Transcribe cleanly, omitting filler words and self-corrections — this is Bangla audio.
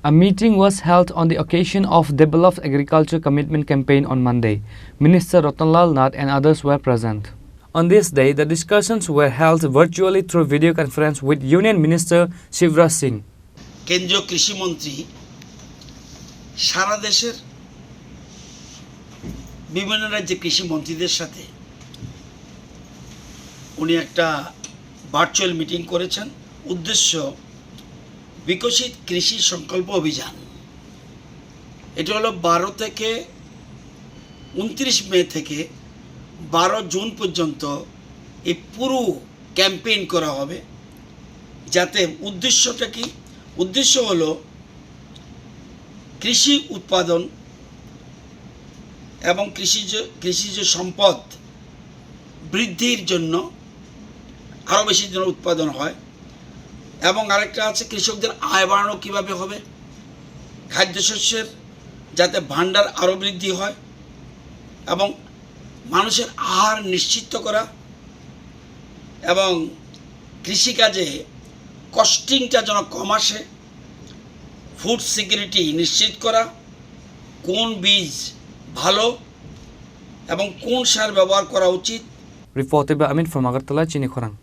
A meeting was held on the occasion of Developed Agriculture Commitment Campaign on Monday. Minister Ratanlal Nath and others were present. On this day, the discussions were held virtually through video conference with Union Minister Shivraj Singh. কেন্দ্রীয় কৃষিমন্ত্রী সারা দেশের বিভিন্ন রাজ্যের কৃষিমন্ত্রীদের সাথে উনি একটা ভার্চুয়াল মিটিং করেছেন। উদ্দেশ্য বিকশিত কৃষি সংকল্প অভিযান। এটা হলো 12 থেকে 29 মে থেকে 12 জুন পর্যন্ত এই পুরো ক্যাম্পেইন করা হবে। যাতে উদ্দেশ্যটা কি? উদ্দেশ্য হলো কৃষি উৎপাদন এবং কৃষিজ সম্পদ বৃদ্ধির জন্য আরও বেশি যেন উৎপাদন হয়, এবং আরেকটা আছে কৃষকদের আয় বাড়ানো কীভাবে হবে, খাদ্যশস্যের যাতে ভাণ্ডার আরও বৃদ্ধি হয় এবং মানুষের আহার নিশ্চিত করা, এবং কৃষিকাজে কস্টিংটা যেন কম আসে, ফুড সিকিউরিটি নিশ্চিত করা, কোন বীজ ভালো এবং কোন সার ব্যবহার করা উচিত। Reported by Amin from Agartala, Chini Khorang.